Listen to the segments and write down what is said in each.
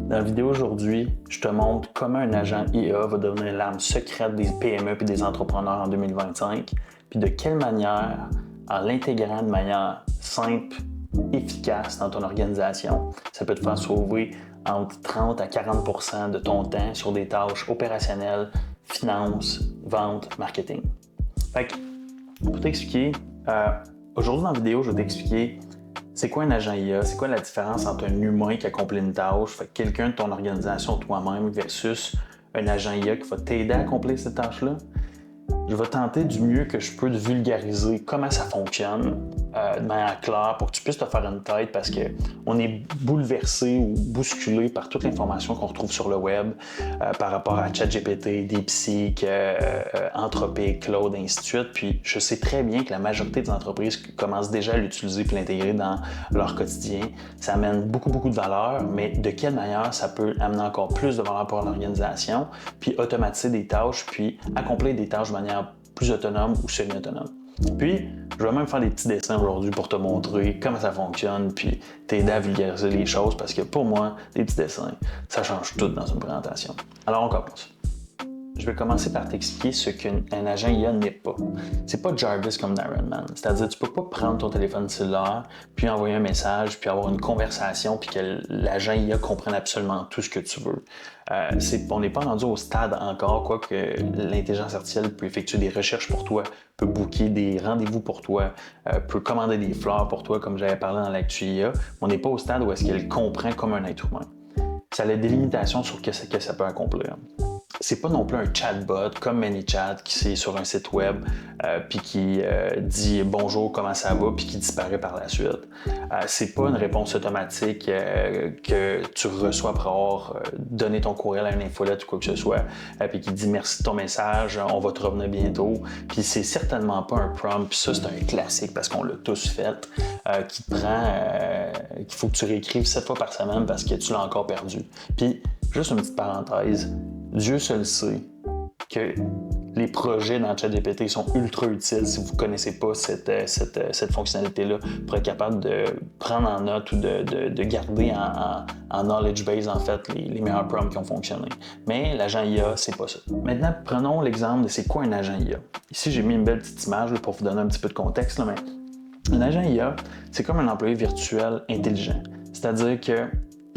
Dans la vidéo aujourd'hui, je te montre comment un agent IA va devenir l'arme secrète des PME et des entrepreneurs en 2025, puis de quelle manière, en l'intégrant de manière simple, efficace dans ton organisation, ça peut te faire sauver entre 30 à 40 % de ton temps sur des tâches opérationnelles, finances, vente, marketing. Fait que, pour t'expliquer, aujourd'hui dans la vidéo, je vais t'expliquer c'est quoi un agent IA, c'est quoi la différence entre un humain qui accomplit une tâche, fait quelqu'un de ton organisation toi-même versus un agent IA qui va t'aider à accomplir cette tâche-là. Je vais tenter du mieux que je peux de vulgariser comment ça fonctionne de manière claire pour que tu puisses te faire une tête parce qu'on est bouleversé ou bousculé par toute l'information qu'on retrouve sur le web par rapport à ChatGPT, DeepSeek, Anthropic, Claude, et ainsi de suite. Puis je sais très bien que la majorité des entreprises commencent déjà à l'utiliser et l'intégrer dans leur quotidien. Ça amène beaucoup de valeur, mais de quelle manière ça peut amener encore plus de valeur pour l'organisation, puis automatiser des tâches, puis accomplir des tâches de manière plus autonome ou semi-autonome. Puis, je vais même faire des petits dessins aujourd'hui pour te montrer comment ça fonctionne, puis t'aider à vulgariser les choses, parce que pour moi, des petits dessins, ça change tout dans une présentation. Alors, on commence. Je vais commencer par t'expliquer ce qu'un agent IA n'est pas. C'est pas Jarvis comme Iron Man. C'est-à-dire, tu peux pas prendre ton téléphone cellulaire, puis envoyer un message, puis avoir une conversation, puis que l'agent IA comprenne absolument tout ce que tu veux. On n'est pas rendu au stade encore, quoique l'intelligence artificielle peut effectuer des recherches pour toi, peut booker des rendez-vous pour toi, peut commander des fleurs pour toi, comme j'avais parlé dans l'actu IA. On n'est pas au stade où est-ce qu'elle comprend comme un être humain. Ça a des limitations sur ce que ça peut accomplir. C'est pas non plus un chatbot comme ManyChat qui est sur un site web puis qui dit bonjour, comment ça va, puis qui disparaît par la suite. C'est pas une réponse automatique que tu reçois après avoir donné ton courriel à une infolette ou quoi que ce soit, puis qui dit merci de ton message, on va te revenir bientôt. Puis c'est certainement pas un prompt, puis ça c'est un classique parce qu'on l'a tous fait, qui te prend, qu'il faut que tu réécrives 7 fois par semaine parce que tu l'as encore perdu. Puis juste une petite parenthèse, Dieu seul sait que les projets dans ChatGPT sont ultra utiles si vous ne connaissez pas cette fonctionnalité-là pour être capable de prendre en note ou de garder en knowledge base en fait les meilleurs prompts qui ont fonctionné. Mais l'agent IA, c'est pas ça. Maintenant, prenons l'exemple de c'est quoi un agent IA. Ici, j'ai mis une belle petite image là, pour vous donner un petit peu de contexte, là, mais un agent IA, c'est comme un employé virtuel intelligent. C'est-à-dire que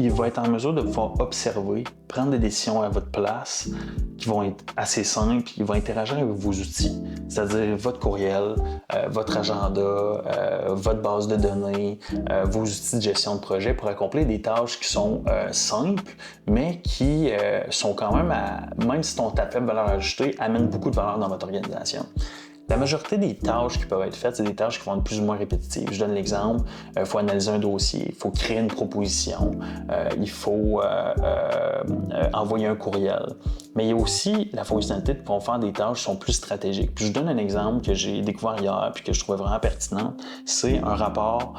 il va être en mesure de pouvoir observer, prendre des décisions à votre place qui vont être assez simples, il va interagir avec vos outils, c'est-à-dire votre courriel, votre agenda, votre base de données, vos outils de gestion de projet pour accomplir des tâches qui sont simples, mais qui sont quand même, même si ton à faible valeur ajoutée, amènent beaucoup de valeur dans votre organisation. La majorité des tâches qui peuvent être faites, c'est des tâches qui vont être plus ou moins répétitives. Je donne l'exemple, il faut analyser un dossier, il faut créer une proposition, il faut envoyer un courriel. Mais il y a aussi la fonctionnalité de pouvoir faire des tâches qui sont plus stratégiques. Puis je donne un exemple que j'ai découvert hier et que je trouvais vraiment pertinent. C'est un rapport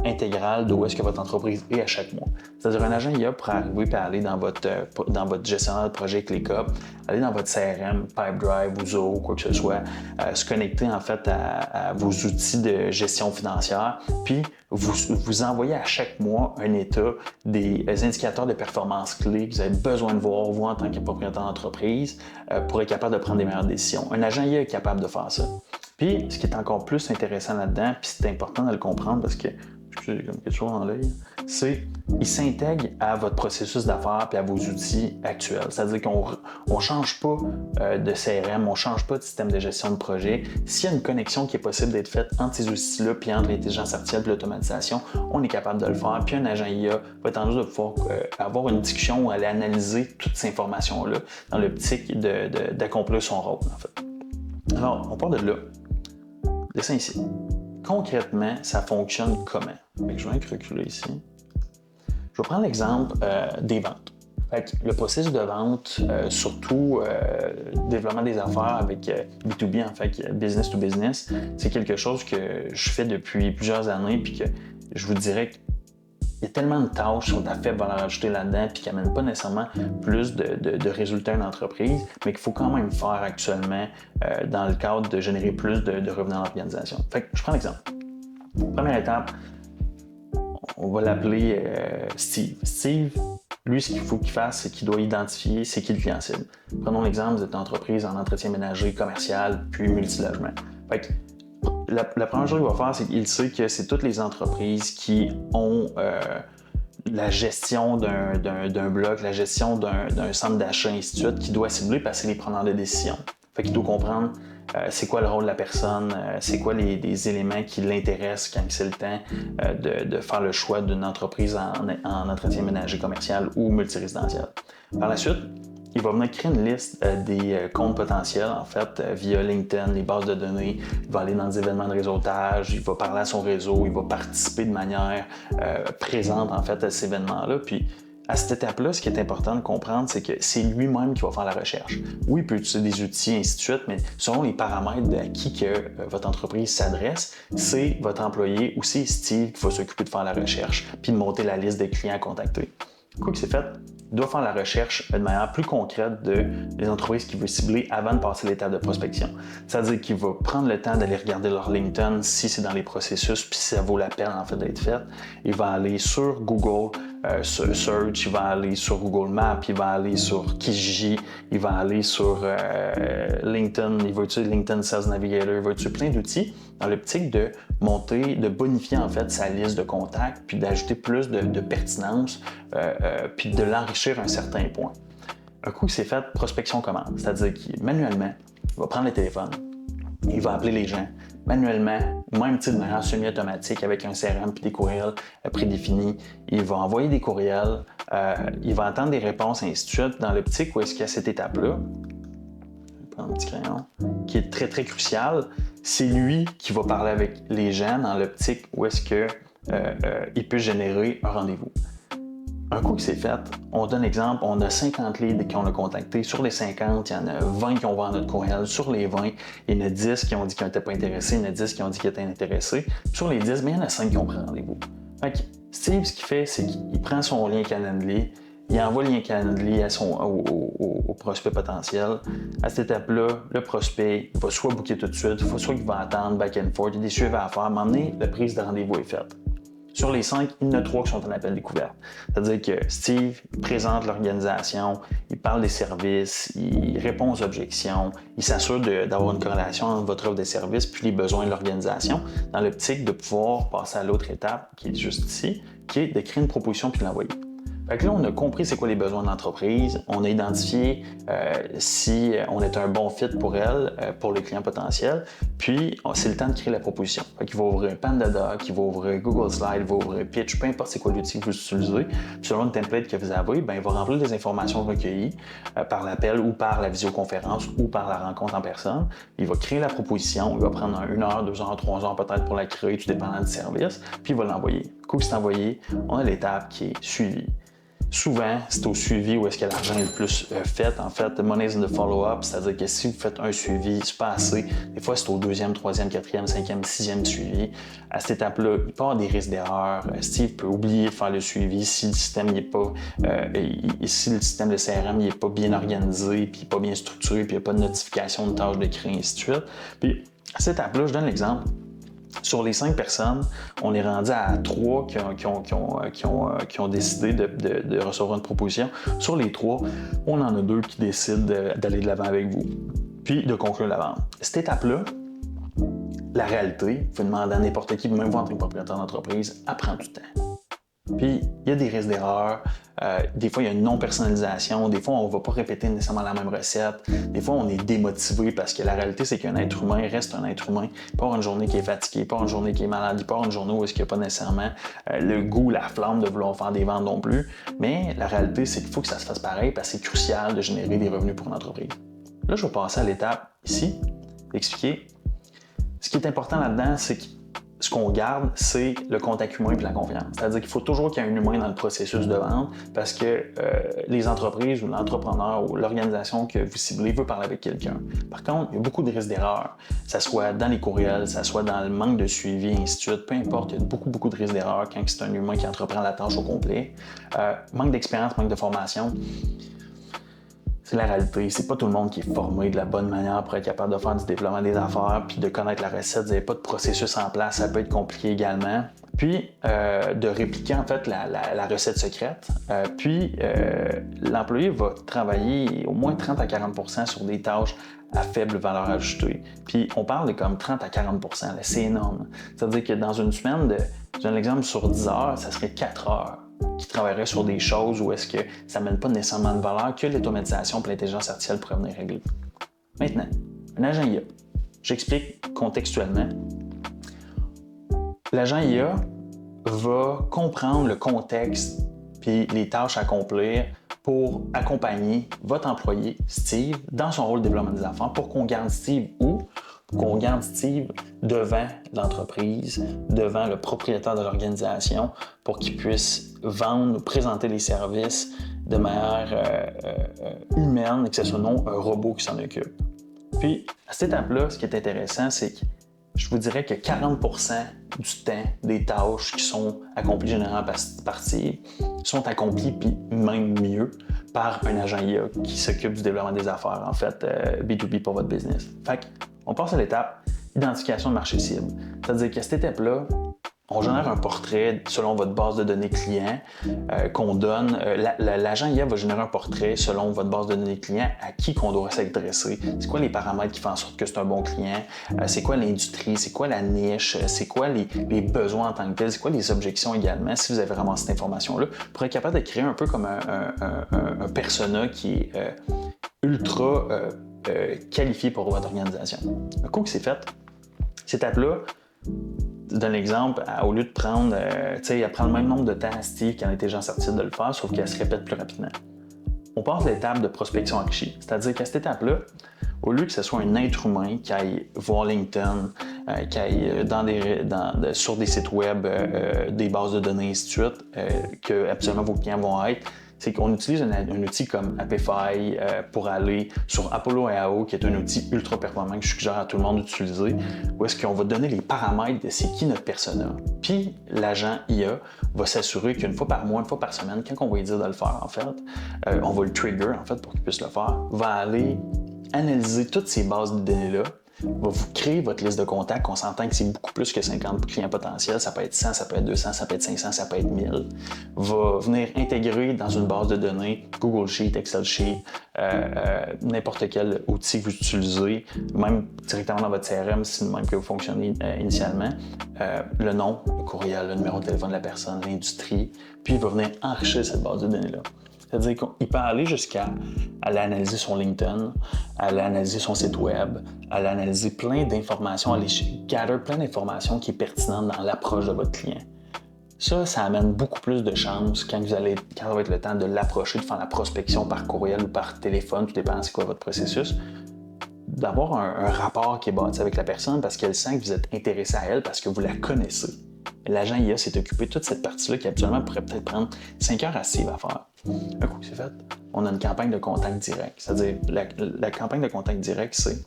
intégral d'où est-ce que votre entreprise est à chaque mois. C'est-à-dire un agent IA pourrait arriver et aller dans votre gestionnaire de projet ClickUp, aller dans votre CRM, Pipedrive ou Zoho, quoi que ce soit, se connecter en fait à vos outils de gestion financière, puis vous envoyer à chaque mois un état des indicateurs de performance clés que vous avez besoin de voir, vous en tant que propriétaire d'entreprise, pour être capable de prendre des meilleures décisions. Un agent IA est capable de faire ça. Puis, ce qui est encore plus intéressant là-dedans, puis c'est important de le comprendre parce que, j'ai comme quelque chose dans l'œil, c'est qu'il s'intègre à votre processus d'affaires puis à vos outils actuels. C'est-à-dire qu'on ne change pas de CRM, on ne change pas de système de gestion de projet. S'il y a une connexion qui est possible d'être faite entre ces outils-là puis entre l'intelligence artificielle et l'automatisation, on est capable de le faire. Puis un agent IA va être en mesure de pouvoir avoir une discussion où aller analyser toutes ces informations-là dans l'optique d'accomplir son rôle, en fait. Alors, on part de là. Dessin ici. Concrètement, ça fonctionne comment? Je vais reculer ici. Je vais prendre l'exemple des ventes. Le processus de vente, surtout développement des affaires avec B2B, en fait, business to business, c'est quelque chose que je fais depuis plusieurs années puis que je vous dirais qu'il y a tellement de tâches qui sont à faible valeur ajoutée là-dedans puis qui n'amènent pas nécessairement plus de résultats à une entreprise, mais qu'il faut quand même faire actuellement dans le cadre de générer plus de revenus dans l'organisation. Je prends l'exemple. Première étape, on va l'appeler Steve. Steve, Lui, ce qu'il faut qu'il fasse, c'est qu'il doit identifier c'est qui le client cible. Prenons l'exemple, vous êtes une entreprise en entretien ménager, commercial, puis multilogement. Fait que la première chose qu'il va faire, c'est qu'il sait que c'est toutes les entreprises qui ont la gestion d'un bloc, la gestion d'un centre d'achat, ainsi de suite, qui doit cibler parce que c'est les preneurs de décision. Fait qu'il doit comprendre c'est quoi le rôle de la personne, c'est quoi les éléments qui l'intéressent quand c'est le temps de faire le choix d'une entreprise en entretien ménager commercial ou multirésidentiel. Par la suite, il va venir créer une liste des comptes potentiels, en fait, via LinkedIn, les bases de données. Il va aller dans des événements de réseautage, il va parler à son réseau, il va participer de manière présente, en fait, à ces événements-là. Puis, à cette étape-là, ce qui est important de comprendre, c'est que c'est lui-même qui va faire la recherche. Oui, il peut utiliser des outils, ainsi de suite, mais selon les paramètres à qui que votre entreprise s'adresse, c'est votre employé ou c'est Steve qui va s'occuper de faire la recherche puis de monter la liste des clients à contacter. Du coup, que c'est fait, il doit faire la recherche de manière plus concrète des entreprises qu'il veut cibler avant de passer l'étape de prospection. C'est-à-dire qu'il va prendre le temps d'aller regarder leur LinkedIn si c'est dans les processus puis si ça vaut la peine en fait d'être fait. Il va aller sur Google Search, il va aller sur Google Maps, il va aller sur Kijiji, il va aller sur LinkedIn, il va utiliser LinkedIn Sales Navigator, il va utiliser plein d'outils dans l'optique de monter, de bonifier en fait sa liste de contacts puis d'ajouter plus de pertinence puis de l'enrichir à un certain point. Un coup que c'est fait, prospection commence, c'est-à-dire qu'il manuellement, il va prendre le téléphone, il va appeler les gens manuellement, même de manière semi-automatique avec un CRM puis des courriels prédéfinis. Il va envoyer des courriels, il va attendre des réponses, ainsi de suite, dans l'optique où est-ce qu'à cette étape-là, je vais prendre un petit crayon, qui est très très crucial, c'est lui qui va parler avec les gens dans l'optique où est-ce qu'il peut générer un rendez-vous. Un coup que c'est fait, on donne exemple, on a 50 leads qu'on a contactés. Sur les 50, il y en a 20 qui ont ouvert notre courriel. Sur les 20, il y en a 10 qui ont dit qu'ils n'étaient pas intéressés, il y en a 10 qui ont dit qu'ils étaient intéressés. Sur les 10, il y en a 5 qui ont pris rendez-vous. Fait que Steve, ce qu'il fait, c'est qu'il prend son lien Calendly, il envoie le lien Calendly au prospect potentiel. À cette étape-là, le prospect il va soit booker tout de suite, soit qu'il va attendre back and forth, il y a des suivis à faire. À un moment donné, la prise de rendez-vous est faite. Sur les 5, il y en a 3 qui sont en appel découverte. C'est-à-dire que Steve présente l'organisation, il parle des services, il répond aux objections, il s'assure d'avoir une corrélation entre votre offre de services puis les besoins de l'organisation dans l'optique de pouvoir passer à l'autre étape qui est juste ici, qui est de créer une proposition puis de l'envoyer. Fait que là, on a compris c'est quoi les besoins de l'entreprise, on a identifié si on est un bon fit pour elle, pour le client potentiel, puis c'est le temps de créer la proposition. Fait qu'il va ouvrir PandaDoc, il va ouvrir Google Slide, il va ouvrir Pitch, peu importe c'est quoi l'outil que vous utilisez. Puis selon le template que vous avez, il va remplir des informations recueillies par l'appel ou par la visioconférence ou par la rencontre en personne. Il va créer la proposition, il va prendre 1 heure, 2 heures, 3 heures peut-être pour la créer, tout dépendant du service, puis il va l'envoyer. Du coup, c'est envoyé, on a l'étape qui est suivie. Souvent, c'est au suivi où est-ce que l'argent est le plus fait. En fait, money is in the follow-up, c'est-à-dire que si vous faites un suivi, c'est pas assez. Des fois, c'est au 2e, 3e, 4e, 5e, 6e suivi. À cette étape-là, il peut y avoir des risques d'erreur. Steve peut oublier de faire le suivi si le système n'est pas, si le système de CRM n'est pas bien organisé, puis pas bien structuré, puis il n'y a pas de notification de tâches de créer, ainsi de suite. Puis, à cette étape-là, je donne l'exemple. Sur les 5 personnes, on est rendu à 3 qui ont décidé de recevoir une proposition. Sur les 3, on en a 2 qui décident d'aller de l'avant avec vous, puis de conclure la vente. Cette étape-là, la réalité, vous pouvez demander à n'importe qui, même vous en tant que propriétaire d'entreprise, elle prend du temps. Puis, il y a des risques d'erreur. Des fois, il y a une non-personnalisation. Des fois, on ne va pas répéter nécessairement la même recette. Des fois, on est démotivé parce que la réalité, c'est qu'un être humain reste un être humain. Il peut avoir une journée qui est fatiguée, pas une journée qui est malade, il peut avoir une journée où il n'y a pas nécessairement le goût, la flamme de vouloir faire des ventes non plus. Mais la réalité, c'est qu'il faut que ça se fasse pareil parce que c'est crucial de générer des revenus pour une entreprise. Là, je vais passer à l'étape ici, d'expliquer. Ce qui est important là-dedans, c'est que ce qu'on garde, c'est le contact humain et la confiance. C'est-à-dire qu'il faut toujours qu'il y ait un humain dans le processus de vente parce que les entreprises ou l'entrepreneur ou l'organisation que vous ciblez veut parler avec quelqu'un. Par contre, il y a beaucoup de risques d'erreur, que ce soit dans les courriels, que ce soit dans le manque de suivi, ainsi de suite. Peu importe, il y a beaucoup de risques d'erreur quand c'est un humain qui entreprend la tâche au complet. Manque d'expérience, manque de formation. C'est la réalité. C'est pas tout le monde qui est formé de la bonne manière pour être capable de faire du développement des affaires puis de connaître la recette. Vous n'avez pas de processus en place, ça peut être compliqué également. Puis, de répliquer en fait la recette secrète. Puis, l'employé va travailler au moins 30 à 40 % sur des tâches à faible valeur ajoutée. Puis, on parle de comme 30 à 40 %, là, c'est énorme. C'est-à-dire que dans une semaine, je donne l'exemple, sur 10 heures, ça serait 4 heures qui travailleraient sur des choses où est-ce que ça mène pas nécessairement de valeur que l'automatisation et l'intelligence artificielle pourraient venir régler. Maintenant, un agent IA. J'explique contextuellement. L'agent IA va comprendre le contexte puis les tâches à accomplir pour accompagner votre employé, Steve, dans son rôle de développement des affaires pour qu'on garde Steve où? Pour qu'on garde Steve devant l'entreprise, devant le propriétaire de l'organisation pour qu'il puisse vendre, présenter les services de manière humaine et que ce soit non un robot qui s'en occupe. Puis, à cette étape-là, ce qui est intéressant, c'est que je vous dirais que 40 % du temps des tâches qui sont accomplies généralement par Steve sont accomplies, puis même mieux, par un agent IA qui s'occupe du développement des affaires, en fait, B2B pour votre business. Fait qu'on passe à l'étape identification de marché cible. C'est-à-dire qu'à cette étape-là, on génère un portrait selon votre base de données client qu'on donne. L'agent IA va générer un portrait selon votre base de données client à qui qu'on doit s'adresser. C'est quoi les paramètres qui font en sorte que c'est un bon client? C'est quoi l'industrie? C'est quoi la niche? C'est quoi les besoins en tant que tel? C'est quoi les objections également? Si vous avez vraiment cette information-là, pour être capable de créer un peu comme un persona qui est ultra qualifié pour votre organisation. Un coup que c'est fait, cette étape-là, je donne l'exemple, au lieu de prendre, elle prend le même nombre de temps à Steve qu'en intelligence artificielle de le faire, sauf qu'elle se répète plus rapidement. On passe à l'étape de prospection enrichie. C'est-à-dire qu'à cette étape-là, au lieu que ce soit un être humain qui aille voir LinkedIn, qui aille sur des sites web, des bases de données, et ainsi de suite, que absolument vos clients vont être, c'est qu'on utilise un outil comme Apify pour aller sur Apollo AI, qui est un outil ultra performant que je suggère à tout le monde d'utiliser, où est-ce qu'on va donner les paramètres de c'est qui notre persona. Puis l'agent IA va s'assurer qu'une fois par mois, une fois par semaine, quand on va lui dire de le faire, en fait, on va le trigger, en fait, pour qu'il puisse le faire, va aller analyser toutes ces bases de données-là, va vous créer votre liste de contacts. On s'entend que c'est beaucoup plus que 50 clients potentiels. Ça peut être 100, ça peut être 200, ça peut être 500, ça peut être 1000. Va venir intégrer dans une base de données Google Sheet, Excel Sheet, n'importe quel outil que vous utilisez, même directement dans votre CRM, si c'est le même que vous fonctionnez initialement, le nom, le courriel, le numéro de téléphone de la personne, l'industrie, puis il va venir enrichir cette base de données-là. C'est-à-dire qu'il peut aller jusqu'à aller analyser son LinkedIn, aller analyser son site web, aller analyser plein d'informations, aller gather plein d'informations qui est pertinentes dans l'approche de votre client. Ça amène beaucoup plus de chances quand ça va être le temps de l'approcher, de faire la prospection par courriel ou par téléphone, tout dépend c'est quoi votre processus, d'avoir un rapport qui est bâti avec la personne parce qu'elle sent que vous êtes intéressé à elle parce que vous la connaissez. L'agent IA s'est occupé de toute cette partie-là qui habituellement pourrait peut-être prendre 5 heures à Steve à faire. Un coup que c'est fait, on a une campagne de contact direct. C'est-à-dire, la campagne de contact direct, c'est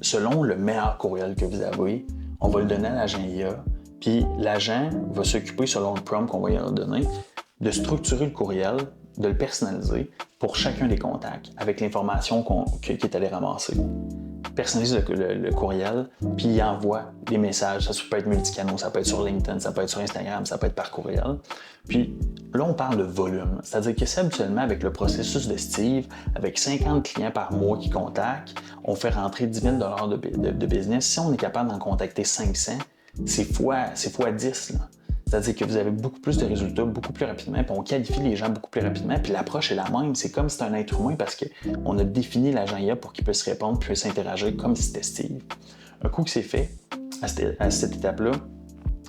selon le meilleur courriel que vous avez, on va le donner à l'agent IA, puis l'agent va s'occuper, selon le prompt qu'on va lui donner, de structurer le courriel, de le personnaliser pour chacun des contacts avec l'information qu'il est allé ramasser. Personnalise le courriel, puis il envoie des messages. Ça peut être multicanaux, ça peut être sur LinkedIn, ça peut être sur Instagram, ça peut être par courriel. Puis là, on parle de volume. C'est-à-dire que c'est habituellement avec le processus de Steve, avec 50 clients par mois qui contactent, on fait rentrer 10 000 $ de business. Si on est capable d'en contacter 500, c'est fois 10. Là. C'est-à-dire que vous avez beaucoup plus de résultats beaucoup plus rapidement, puis on qualifie les gens beaucoup plus rapidement, puis l'approche est la même. C'est comme si c'était un être humain parce qu'on a défini l'agent IA pour qu'il puisse répondre, puisse interagir comme si c'était Steve. Un coup que c'est fait, à cette étape-là,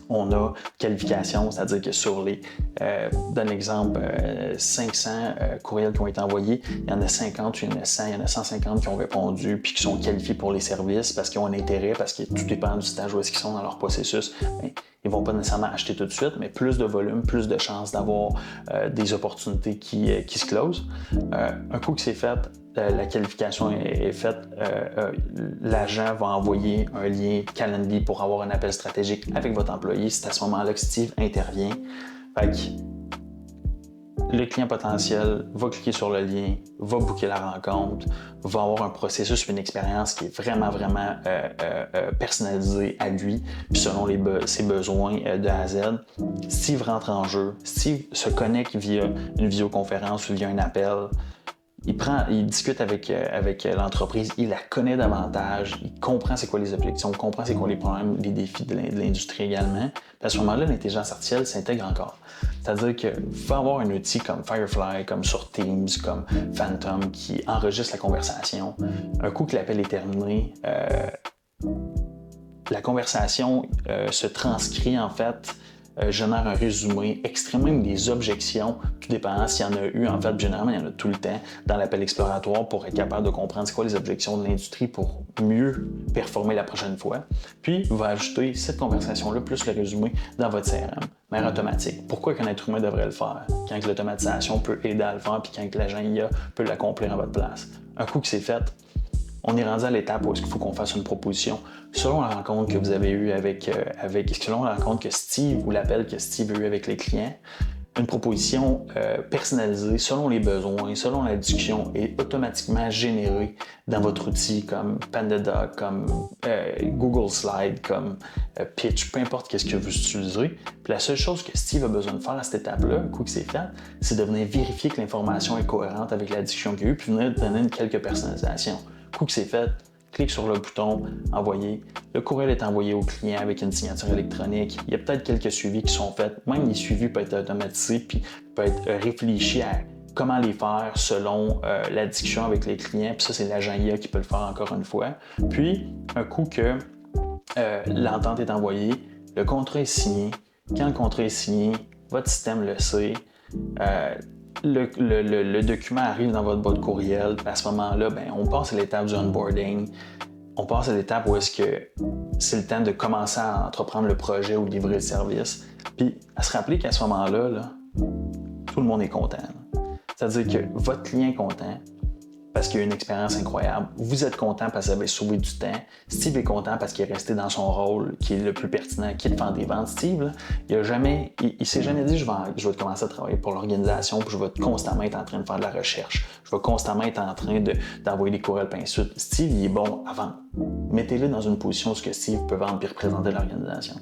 on a qualification, c'est-à-dire que sur les, donne l'exemple, 500 courriels qui ont été envoyés, il y en a 50, il y en a 100, il y en a 150 qui ont répondu puis qui sont qualifiés pour les services parce qu'ils ont un intérêt, parce que tout dépend du stage où est-ce qu'ils sont dans leur processus. Bien, ils ne vont pas nécessairement acheter tout de suite, mais plus de volume, plus de chances d'avoir des opportunités qui se closent. Un coup que c'est fait, la qualification est faite, l'agent va envoyer un lien Calendly pour avoir un appel stratégique avec votre employé. C'est à ce moment-là que Steve intervient. Fait que le client potentiel va cliquer sur le lien, va booker la rencontre, va avoir un processus, une expérience qui est vraiment personnalisée à lui, puis selon ses besoins de A à Z. Steve rentre en jeu, Steve se connecte via une visioconférence ou via un appel. Il discute avec l'entreprise, il la connaît davantage, il comprend c'est quoi les objections, il comprend c'est quoi les problèmes, les défis de l'industrie également. Puis à ce moment-là, l'intelligence artificielle s'intègre encore. C'est-à-dire qu'il faut avoir un outil comme Firefly, comme sur Teams, comme Phantom, qui enregistre la conversation. Un coup que l'appel est terminé, la conversation se transcrit en fait, génère un résumé, extrait même des objections, tout dépendant s'il y en a eu. En fait, généralement, il y en a tout le temps dans l'appel exploratoire pour être capable de comprendre c'est quoi les objections de l'industrie pour mieux performer la prochaine fois. Puis, va ajouter cette conversation-là plus le résumé dans votre CRM, de manière automatique. Pourquoi qu'un être humain devrait le faire? Quand l'automatisation peut aider à le faire, puis quand l'agent IA peut l'accomplir à votre place. Un coup que c'est fait, on est rendu à l'étape où il faut qu'on fasse une proposition selon la rencontre que vous avez eue selon la rencontre que Steve ou l'appel que Steve a eu avec les clients. Une proposition personnalisée selon les besoins, selon la discussion et automatiquement générée dans votre outil comme PandaDoc, comme Google Slide, comme Pitch, peu importe qu'est-ce que vous utilisez. Puis la seule chose que Steve a besoin de faire à cette étape-là, un coup que c'est fait, c'est de venir vérifier que l'information est cohérente avec la discussion qu'il y a eu, puis venir donner quelques personnalisations. Coup que c'est fait, clique sur le bouton « Envoyer ». Le courriel est envoyé au client avec une signature électronique. Il y a peut-être quelques suivis qui sont faits. Même les suivis peuvent être automatisés puis peuvent être réfléchis à comment les faire selon la discussion avec les clients. Puis ça, c'est l'agent IA qui peut le faire encore une fois. Puis, un coup que l'entente est envoyée, le contrat est signé. Quand le contrat est signé, votre système le sait. Le document arrive dans votre boîte courriel, à ce moment-là, on passe à l'étape du onboarding. On passe à l'étape où est-ce que c'est le temps de commencer à entreprendre le projet ou livrer le service. Puis, à se rappeler qu'à ce moment-là, tout le monde est content. C'est-à-dire que votre client est content parce qu'il a une expérience incroyable. Vous êtes content parce que vous avez sauvé du temps. Steve est content parce qu'il est resté dans son rôle qui est le plus pertinent, qui est de faire des ventes. Steve, là, il s'est jamais dit je vais commencer à travailler pour l'organisation puis je vais constamment être en train de faire de la recherche. Je vais constamment être en train d'envoyer des courriels pinceaux. Steve, il est bon à vendre. Mettez-le dans une position où Steve peut vendre et représenter l'organisation.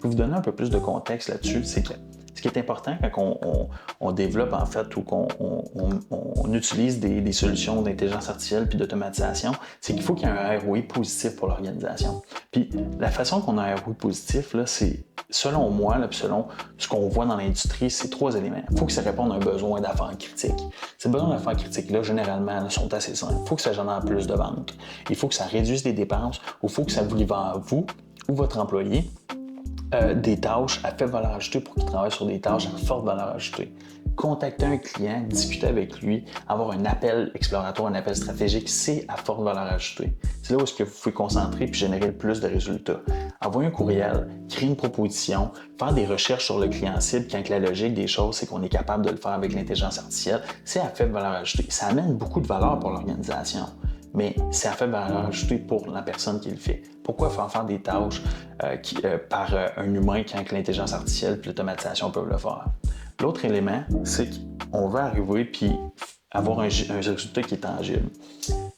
Pour vous donner un peu plus de contexte là-dessus, c'est que ce qui est important quand on développe en fait ou qu'on utilise des solutions d'intelligence artificielle puis d'automatisation, c'est qu'il faut qu'il y ait un ROI positif pour l'organisation. Puis la façon qu'on a un ROI positif, là, c'est selon moi, là, puis selon ce qu'on voit dans l'industrie, c'est 3 éléments. Il faut que ça réponde à un besoin d'affaires critiques. Ces besoins d'affaires critiques-là, généralement, là, sont assez simples. Il faut que ça génère plus de ventes. Il faut que ça réduise les dépenses ou il faut que ça vous livre à vous ou votre employé des tâches à faible valeur ajoutée pour qu'il travaille sur des tâches à forte valeur ajoutée. Contacter un client, discuter avec lui, avoir un appel exploratoire, un appel stratégique, c'est à forte valeur ajoutée. C'est là où est-ce que vous pouvez concentrer puis générer le plus de résultats. Envoyer un courriel, créer une proposition, faire des recherches sur le client cible quand la logique des choses, c'est qu'on est capable de le faire avec l'intelligence artificielle, c'est à faible valeur ajoutée. Ça amène beaucoup de valeur pour l'organisation. Mais c'est à faible valeur ajoutée pour la personne qui le fait. Pourquoi faire des tâches par un humain quand l'intelligence artificielle et l'automatisation peuvent le faire? L'autre élément, c'est qu'on veut arriver puis avoir un résultat qui est tangible.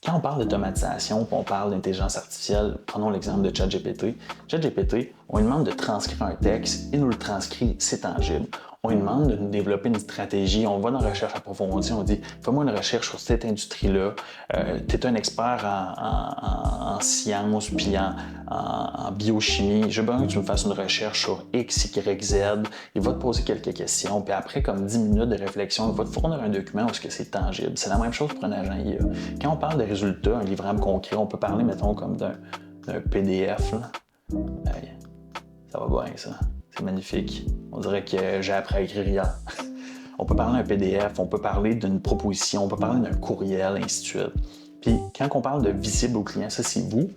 Quand on parle d'automatisation, on parle d'intelligence artificielle, prenons l'exemple de ChatGPT. ChatGPT, on lui demande de transcrire un texte, il nous le transcrit, c'est tangible. On lui demande de nous développer une stratégie, on va dans la recherche approfondie, on dit « fais-moi une recherche sur cette industrie-là, tu es un expert en sciences puis en biochimie, j'ai besoin que tu me fasses une recherche sur X, Y, Z. » Il va te poser quelques questions, puis après, comme 10 minutes de réflexion, il va te fournir un document où c'est tangible. C'est la même chose pour un agent IA. Quand on parle de résultats, un livrable concret, on peut parler, mettons, comme d'un PDF. Là. Ça va bien, ça. C'est magnifique. On dirait que j'ai appris à écrire hier. On peut parler d'un PDF, on peut parler d'une proposition, on peut parler d'un courriel, ainsi de suite. Puis quand on parle de visible au client, ça c'est vous.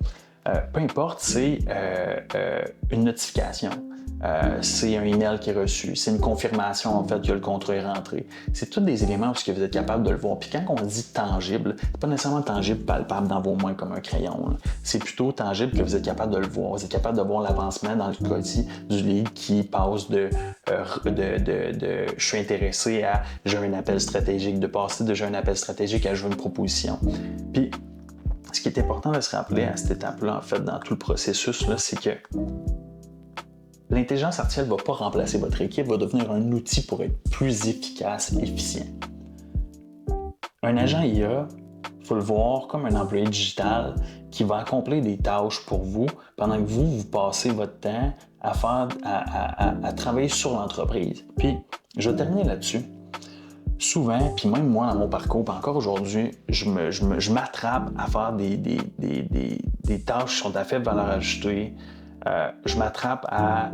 Peu importe, c'est une notification. c'est un email qui est reçu, c'est une confirmation en fait que le contrat est rentré. C'est tous des éléments où vous êtes capable de le voir. Puis quand on dit tangible, c'est pas nécessairement tangible, palpable dans vos mains comme un crayon. Là. C'est plutôt tangible que vous êtes capable de le voir. Vous êtes capable de voir l'avancement dans le cas-ci du lead qui passe de je suis intéressé à j'ai un appel stratégique, de passer de j'ai un appel stratégique à je veux une proposition. Puis ce qui est important de se rappeler à cette étape-là, en fait, dans tout le processus, là, c'est que l'intelligence artificielle ne va pas remplacer votre équipe, va devenir un outil pour être plus efficace et efficient. Un agent IA, il faut le voir comme un employé digital qui va accomplir des tâches pour vous pendant que vous passez votre temps à travailler sur l'entreprise. Puis, je vais terminer là-dessus. Souvent, puis même moi dans mon parcours, puis encore aujourd'hui, je m'attrape à faire des tâches qui sont à faible valeur ajoutée. Je m'attrape à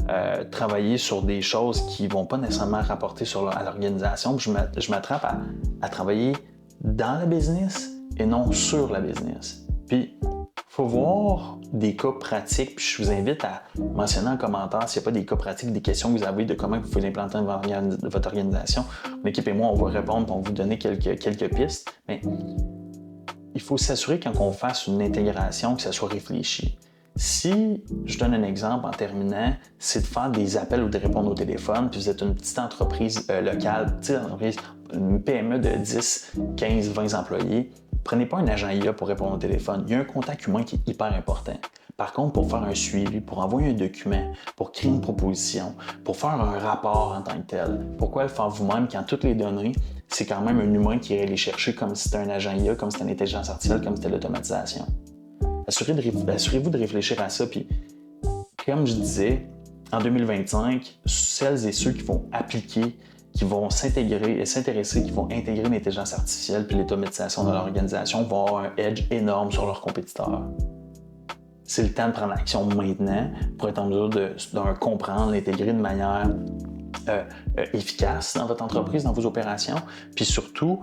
travailler sur des choses qui ne vont pas nécessairement rapporter à l'organisation. Puis je m'attrape à travailler dans la business et non sur la business. Puis, il faut voir des cas pratiques. Puis je vous invite à mentionner en commentaire s'il n'y a pas des cas pratiques, des questions que vous avez de comment vous pouvez l'implanter dans votre organisation. Mon équipe et moi, on va répondre et on va vous donner quelques pistes. Mais il faut s'assurer quand on fasse une intégration que ça soit réfléchi. Si, je donne un exemple en terminant, c'est de faire des appels ou de répondre au téléphone, puis vous êtes une petite entreprise locale, petite entreprise, une PME de 10, 15, 20 employés, prenez pas un agent IA pour répondre au téléphone. Il y a un contact humain qui est hyper important. Par contre, pour faire un suivi, pour envoyer un document, pour créer une proposition, pour faire un rapport en tant que tel, pourquoi le faire vous-même quand toutes les données, c'est quand même un humain qui irait les chercher comme si c'était un agent IA, comme si c'était une intelligence artificielle, comme si c'était l'automatisation. Assurez-vous de réfléchir à ça. Puis, comme je disais, en 2025, celles et ceux qui vont appliquer, qui vont s'intégrer et s'intéresser, qui vont intégrer l'intelligence artificielle puis l'automatisation dans leur organisation vont avoir un edge énorme sur leurs compétiteurs. C'est le temps de prendre l'action maintenant pour être en mesure de comprendre, l'intégrer de manière efficace dans votre entreprise, dans vos opérations, puis surtout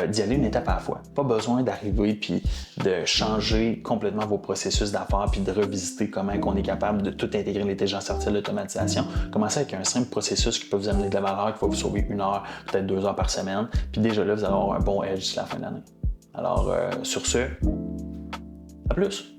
d'y aller une étape à la fois. Pas besoin d'arriver puis de changer complètement vos processus d'affaires puis de revisiter comment on est capable de tout intégrer l'intelligence artificielle, l'automatisation. Commencez avec un simple processus qui peut vous amener de la valeur, qui va vous sauver 1 heure, peut-être 2 heures par semaine, puis déjà là, vous allez avoir un bon edge jusqu'à la fin de l'année. Alors, sur ce, à plus!